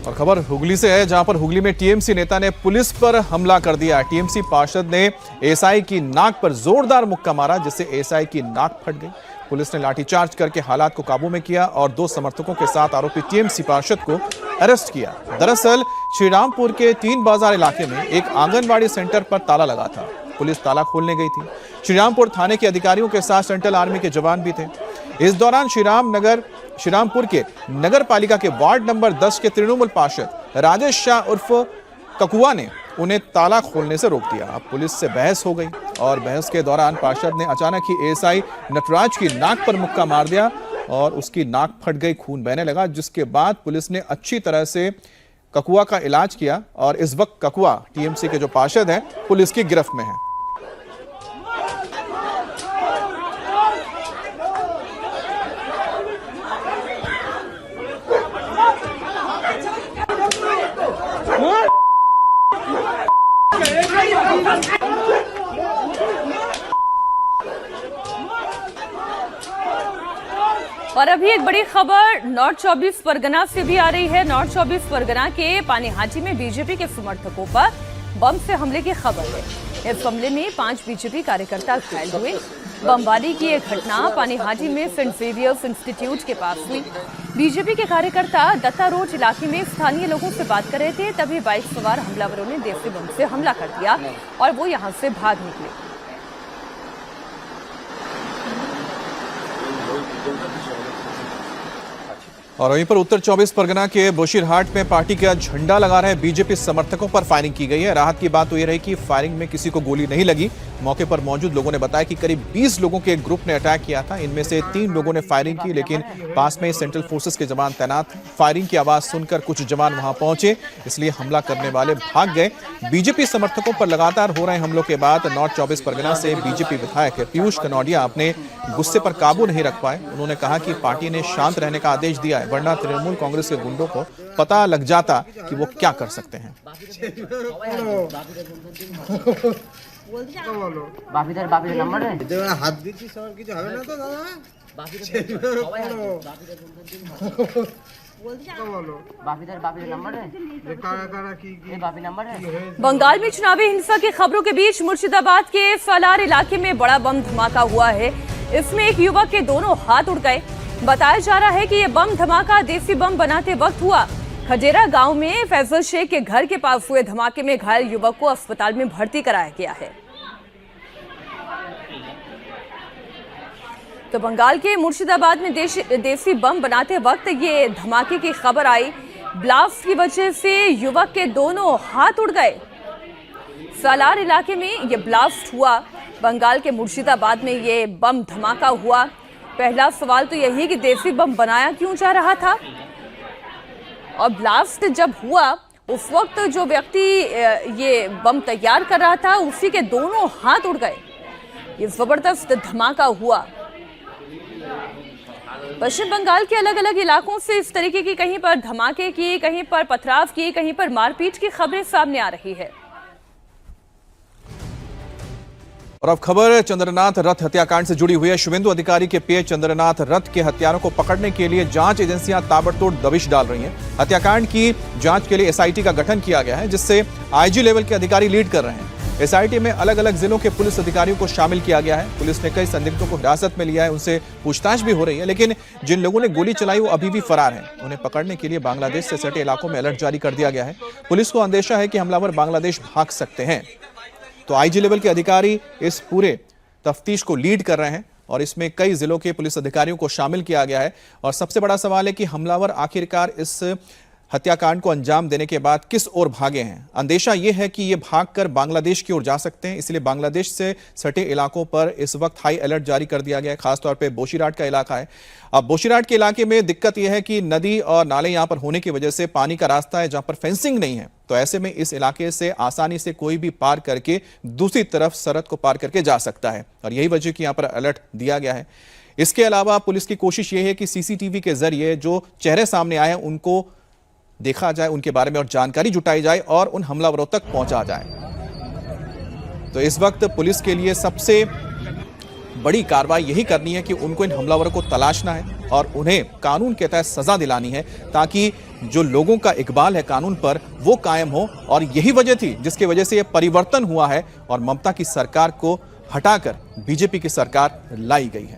और खबर हुगली से है, जहां पर हुगली में टीएमसी नेता ने पुलिस पर हमला कर दिया। टीएमसी पार्षद ने एसआई की नाक पर जोरदार मुक्का मारा, जिससे एसआई की नाक फट गई। पुलिस ने लाठीचार्ज करके हालात को काबू में किया और 2 समर्थकों के साथ आरोपी टीएमसी पार्षद को अरेस्ट किया। दरअसल श्रीरामपुर के 3 बाजार इलाके में एक आंगनबाड़ी सेंटर पर ताला लगा था। पुलिस ताला खोलने गई थी। श्रीरामपुर थाने के अधिकारियों के साथ सेंट्रल आर्मी के जवान भी थे। इस दौरान श्रीरामपुर के नगर पालिका के वार्ड नंबर 10 के तृणमूल पार्षद राजेश शाह उर्फ ककुआ ने उन्हें ताला खोलने से रोक दिया। अब पुलिस से बहस हो गई और बहस के दौरान पार्षद ने अचानक ही एएसआई नटराज की नाक पर मुक्का मार दिया और उसकी नाक फट गई, खून बहने लगा, जिसके बाद पुलिस ने अच्छी तरह से ककुआ का इलाज किया और इस वक्त ककुआ टीएमसी के जो पार्षद हैं पुलिस की गिरफ्त में है। और अभी एक बड़ी खबर नॉर्थ 24 परगना से भी आ रही है। नॉर्थ 24 परगना के पानीहाटी में बीजेपी के समर्थकों पर बम से हमले की खबर है। इस हमले में 5 बीजेपी कार्यकर्ता घायल हुए। बमबारी की एक घटना पानीहाटी में सेंट जेवियर्स इंस्टीट्यूट के पास हुई। बीजेपी के कार्यकर्ता दत्ता रोड इलाके में स्थानीय लोगों से बात कर रहे थे, तभी बाइक सवार हमलावरों ने देसी बम से हमला कर दिया और वो यहां से भाग निकले। और वहीं पर उत्तर 24 परगना के बोशीरहाट में पार्टी का झंडा लगा रहे बीजेपी समर्थकों पर फायरिंग की गई है। राहत की बात तो ये रही कि फायरिंग में किसी को गोली नहीं लगी। मौके पर मौजूद लोगों ने बताया कि करीब 20 लोगों के एक ग्रुप ने अटैक किया था। इनमें से 3 लोगों ने फायरिंग की, लेकिन पास में सेंट्रल फोर्सेस के जवान तैनात। फायरिंग की आवाज सुनकर कुछ जवान वहां पहुंचे, इसलिए हमला करने वाले भाग गए। बीजेपी समर्थकों पर लगातार हो रहे हमलों के बाद नॉर्थ 24 परगना से बीजेपी विधायक पीयूष कनौडिया अपने गुस्से पर काबू नहीं रख पाए। उन्होंने कहा कि पार्टी ने शांत रहने का आदेश दिया है, वरना तृणमूल कांग्रेस के गुंडों को पता लग जाता कि वो क्या कर सकते हैं। नंबर है हाथ दीजिए सवाल কিছু হবে না তো দাদা बंगाल में चुनावी हिंसा की खबरों के बीच मुर्शिदाबाद के सालार इलाके में बड़ा बम धमाका हुआ है। इसमें एक युवक के दोनों हाथ उड़ गए। बताया जा रहा है कि यह बम धमाका देसी बम बनाते वक्त हुआ। खजेरा गांव में फैजल शेख के घर के पास हुए धमाके में घायल युवक को अस्पताल में भर्ती कराया गया है। तो बंगाल के मुर्शिदाबाद में देसी बम बनाते वक्त ये धमाके की खबर आई। ब्लास्ट की वजह से युवक के दोनों हाथ उड़ गए। सालार इलाके में ये ब्लास्ट हुआ। बंगाल के मुर्शिदाबाद में ये बम धमाका हुआ। पहला सवाल तो यही कि देसी बम बनाया क्यों जा रहा था, और ब्लास्ट जब हुआ उस वक्त जो व्यक्ति ये बम तैयार कर रहा था उसी के दोनों हाथ उड़ गए। ये जबरदस्त धमाका हुआ। पश्चिम बंगाल के अलग अलग इलाकों से इस तरीके की कहीं पर धमाके की, कहीं पर पथराव की, कहीं पर मारपीट की खबरें सामने आ रही है। और अब खबर चंद्रनाथ रथ हत्याकांड से जुड़ी हुई है। शुभेंदु अधिकारी के पीए चंद्रनाथ रथ के हत्यारों को पकड़ने के लिए जांच एजेंसियां ताबड़तोड़ दबिश डाल रही हैं। हत्याकांड की जांच के लिए एसआईटी का गठन किया गया है, जिससे आईजी लेवल के अधिकारी लीड कर रहे हैं। एसआईटी में अलग अलग जिलों के पुलिस अधिकारियों को शामिल किया गया है। पुलिस ने कई संदिग्धों को हिरासत में लिया है, उनसे पूछताछ भी हो रही है, लेकिन जिन लोगों ने गोली चलाई वो अभी भी फरार हैं। उन्हें पकड़ने के लिए बांग्लादेश से सटे इलाकों में अलर्ट जारी कर दिया गया है। पुलिस को अंदेशा है कि हमलावर बांग्लादेश भाग सकते हैं। तो आईजी लेवल के अधिकारी इस पूरे तफ्तीश को लीड कर रहे हैं और इसमें कई जिलों के पुलिस अधिकारियों को शामिल किया गया है। और सबसे बड़ा सवाल है कि हमलावर आखिरकार इस हत्याकांड को अंजाम देने के बाद किस ओर भागे हैं। अंदेशा यह है कि ये भागकर बांग्लादेश की ओर जा सकते हैं, इसलिए बांग्लादेश से सटे इलाकों पर इस वक्त हाई अलर्ट जारी कर दिया गया है। खासतौर पे बोशीरहाट का इलाका है। अब बोशीरहाट के इलाके में दिक्कत यह है कि नदी और नाले यहां पर होने की वजह से पानी का रास्ता है जहां पर फेंसिंग नहीं है। तो ऐसे में इस इलाके से आसानी से कोई भी पार करके दूसरी तरफ सरहद को पार करके जा सकता है, और यही वजह कि यहां पर अलर्ट दिया गया है। इसके अलावा पुलिस की कोशिश यह है कि सीसीटीवी के जरिए जो चेहरे सामने आए हैं उनको देखा जाए, उनके बारे में और जानकारी जुटाई जाए और उन हमलावरों तक पहुंचा जाए। तो इस वक्त पुलिस के लिए सबसे बड़ी कार्रवाई यही करनी है कि उनको इन हमलावरों को तलाशना है और उन्हें कानून के तहत सजा दिलानी है ताकि जो लोगों का इकबाल है कानून पर वो कायम हो। और यही वजह थी जिसकी वजह से ये परिवर्तन हुआ है और ममता की सरकार को हटाकर बीजेपी की सरकार लाई गई है।